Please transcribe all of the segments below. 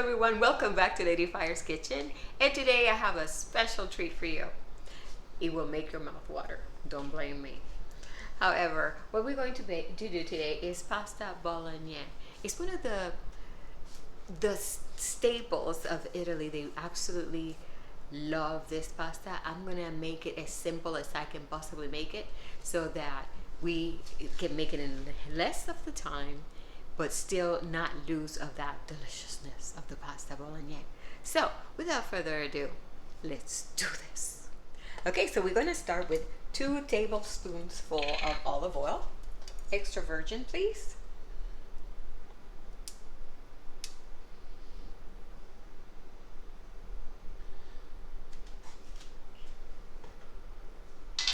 everyone, welcome back to Lady Fire's Kitchen, and today I have a special treat for you. It will make your mouth water, don't blame me. However, what we're going to do today is pasta bolognese. It's one of the staples of Italy. They absolutely love this pasta. I'm gonna make it as simple as I can possibly make it so that we can make it in less of the time but still not lose of that deliciousness of the pasta bolognese. So without further ado, let's do this. Okay, so we're going to start with 2 tablespoons full of olive oil, extra virgin please.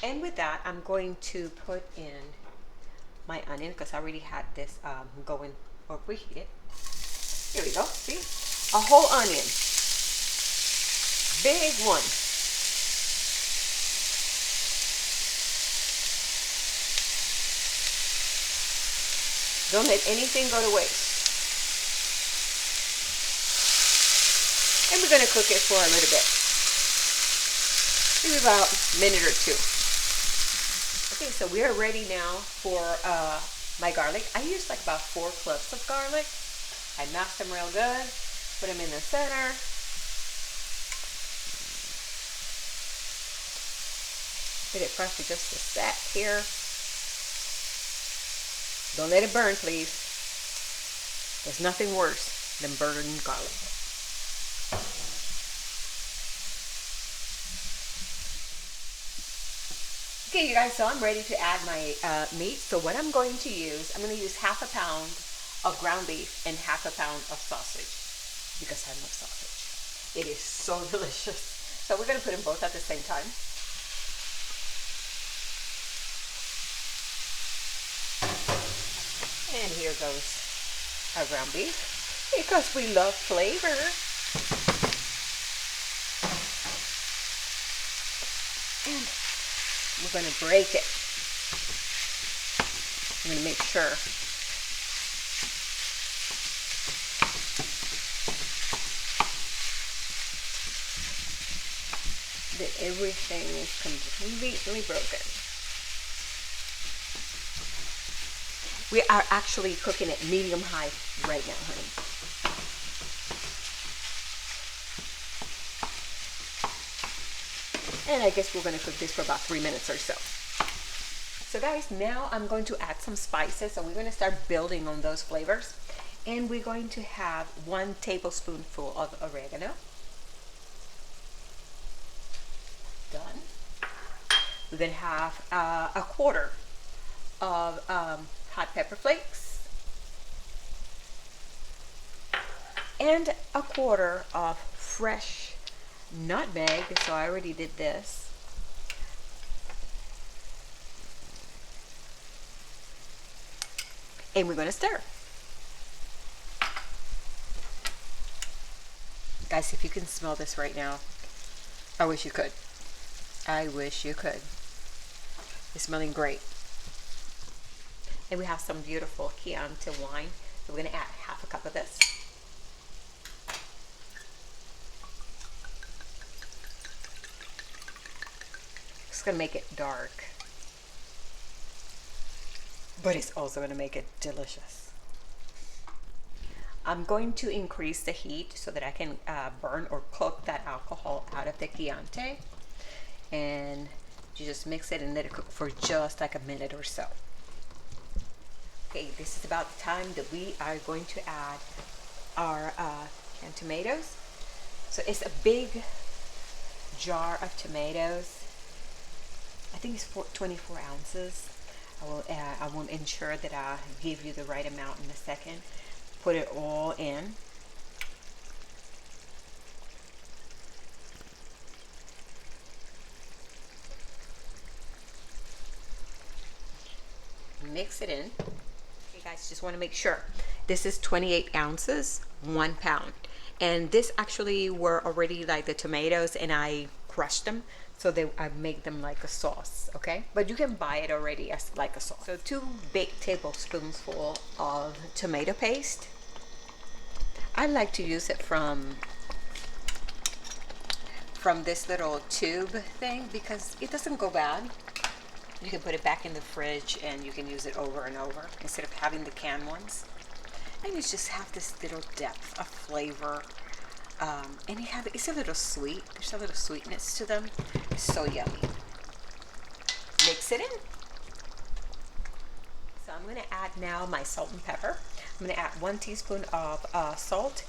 And with that, I'm going to put in my onion because I already had this going or reheated. Here we go. See, a whole onion, big one. Don't let anything go to waste. And we're going to cook it for a little bit, maybe about a minute or 2. Okay, so we are ready now for my garlic. I use like about 4 cloves of garlic. I mash them real good, put them in the center. Let it fry for just a sec here. Don't let it burn, please. There's nothing worse than burning garlic. Okay, you guys, so I'm ready to add my meat. So what I'm going to use half a pound of ground beef and half a pound of sausage because I love sausage. It is so delicious. So we're going to put them both at the same time. And here goes our ground beef because we love flavor. And we're going to break it. I'm going to make sure that everything is completely broken. We are actually cooking at medium high right now, honey. And I guess we're going to cook this for about 3 minutes or so. So guys, now I'm going to add some spices. So we're going to start building on those flavors. And we're going to have 1 tablespoonful of oregano. Done. We're going to have a quarter of hot pepper flakes. And a quarter of fresh nutmeg, so I already did this. And we're going to stir. Guys, if you can smell this right now, I wish you could. I wish you could. It's smelling great. And we have some beautiful Chianti wine. So we're going to add half a cup of this. Going to make it dark, but it's also going to make it delicious. I'm going to increase the heat so that I can burn or cook that alcohol out of the Chianti, and you just mix it and let it cook for just like a minute or so. Okay, this is about the time that we are going to add our canned tomatoes. So it's a big jar of tomatoes. I think it's 24 ounces. I will ensure that I give you the right amount in a second. Put it all in. Mix it in. Okay guys, just want to make sure. This is 28 ounces, 1 pound. And this actually were already like the tomatoes, and I crushed them. So I make them like a sauce, okay? But you can buy it already as like a sauce. So 2 big tablespoons full of tomato paste. I like to use it from this little tube thing because it doesn't go bad. You can put it back in the fridge and you can use it over and over instead of having the canned ones. And you just have this little depth of flavor. And it's a little sweet. There's a little sweetness to them. It's so yummy. Mix it in. So I'm going to add now my salt and pepper. I'm going to add 1 teaspoon of salt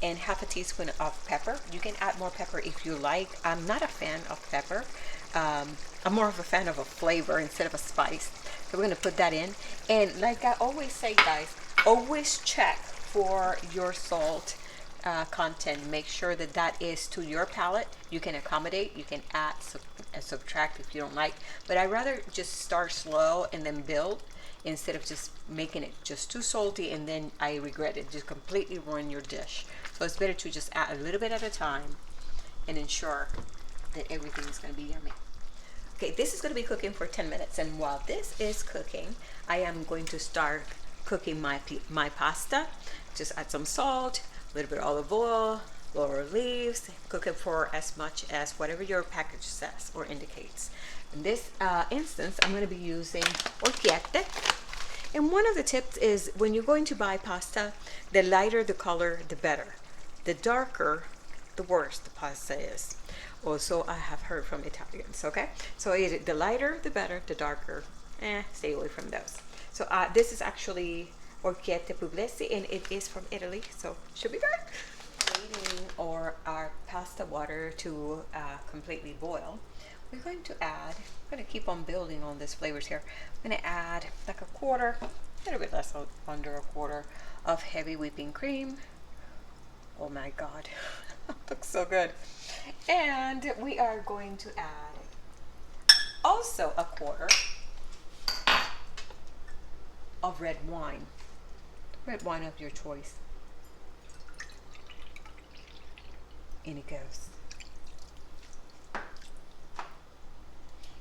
and half a teaspoon of pepper. You can add more pepper if you like. I'm not a fan of pepper. I'm more of a fan of a flavor instead of a spice. So we're going to put that in. And like I always say, guys, always check for your salt content. Make sure that that is to your palate. You can accommodate, you can add and subtract if you don't like, but I rather just start slow and then build instead of just making it just too salty and then I regret it, just completely ruin your dish. So it's better to just add a little bit at a time and ensure that everything is going to be yummy. Okay, this is going to be cooking for 10 minutes, and while this is cooking, I am going to start cooking my pasta. Just add some salt, a little bit of olive oil, laurel leaves. Cook it for as much as whatever your package says or indicates. In this instance, I'm going to be using orecchiette. And one of the tips is when you're going to buy pasta, the lighter the color, the better. The darker, the worse the pasta is. Also, I have heard from Italians, okay? So the lighter, the better, the darker, stay away from those. So this is actually orecchiette pugliese, and it is from Italy, so should be good. Waiting for our pasta water to completely boil, we're going to keep on building on these flavors here. I'm going to add like a quarter, a little bit less, under a quarter of heavy whipping cream. Oh my God, looks so good. And we are going to add also a quarter of red wine of your choice. In it goes.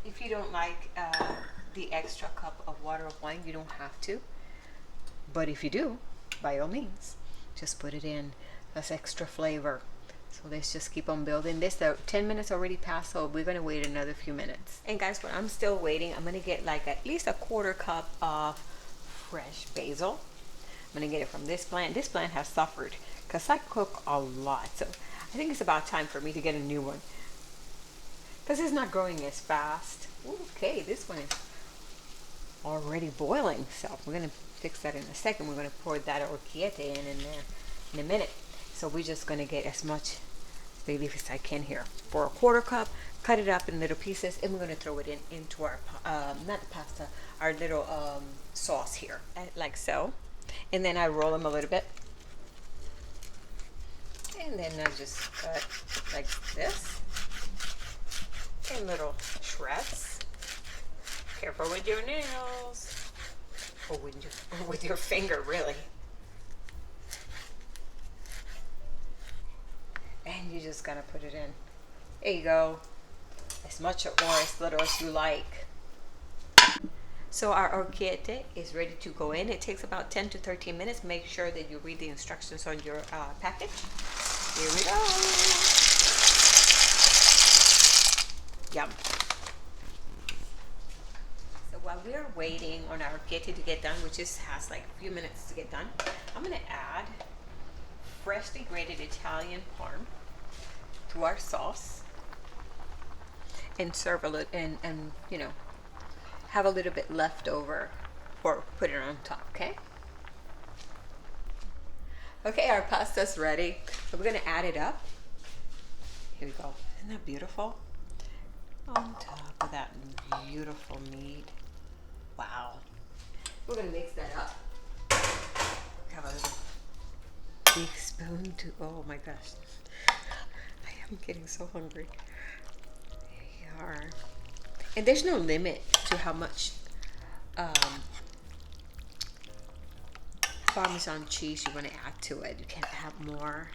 If you don't like the extra cup of water of wine, you don't have to. But if you do, by all means, just put it in. That's extra flavor. So let's just keep on building this. 10 minutes already passed, so we're going to wait another few minutes. And guys, when I'm still waiting, I'm going to get like at least a quarter cup of fresh basil. I'm going to get it from this plant. This plant has suffered because I cook a lot. So I think it's about time for me to get a new one because it's not growing as fast. Okay, this one is already boiling. So we're going to fix that in a second. We're going to pour that orecchiette in a minute. So we're just going to get as much bay leaf as I can here. For a quarter cup, cut it up in little pieces, and we're going to throw it into our, not the pasta, our little sauce here, like so. And then I roll them a little bit. And then I just cut like this in little shreds. Careful with your nails, or with your finger, really. And you're just gonna put it in. There you go. As much or as little as you like. So our orecchiette is ready to go in. It takes about 10 to 13 minutes. Make sure that you read the instructions on your package. Here we go. Yum. So while we're waiting on our orecchiette to get done, which just has like a few minutes to get done, I'm gonna add freshly grated Italian parm to our sauce and serve a little, and you know, have a little bit left over or put it on top. Okay, our pasta's ready, so we're gonna add it up. Here we go. Isn't that beautiful? On top of that beautiful meat. Wow. We're gonna mix that up. Have a little big spoon to, oh my gosh, I am getting so hungry. There you are. And there's no limit to how much Parmesan cheese you want to add to it. You can add more.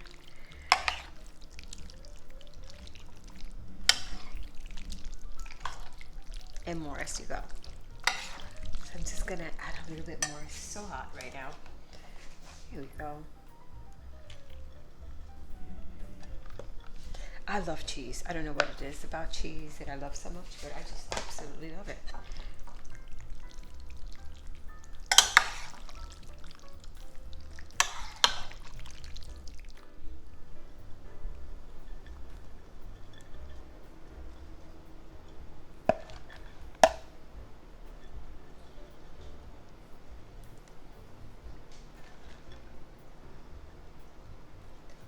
And more as you go. So I'm just gonna add a little bit more. It's so hot right now. Here we go. I love cheese. I don't know what it is about cheese that I love so much, but I just absolutely love it.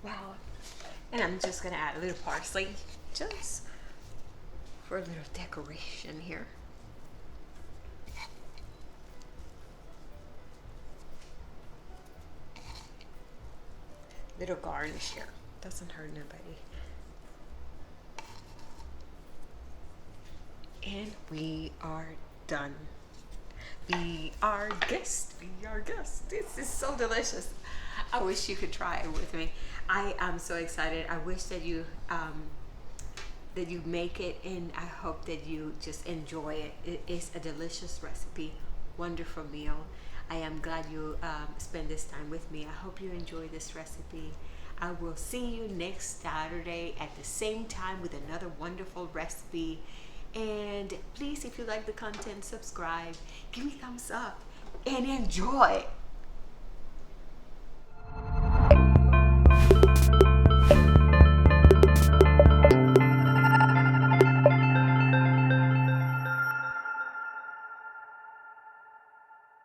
Wow. And I'm just gonna add a little parsley just for a little decoration here. Little garnish here. Doesn't hurt nobody. And we are done. Be our guest. Be our guest. This is so delicious. I wish you could try it with me. I am so excited. I wish that you make it, and I hope that you just enjoy it. It is a delicious recipe, wonderful meal. I am glad you spend this time with me. I hope you enjoy this recipe. I will see you next Saturday at the same time with another wonderful recipe. And please, if you like the content, subscribe, give me thumbs up, and enjoy.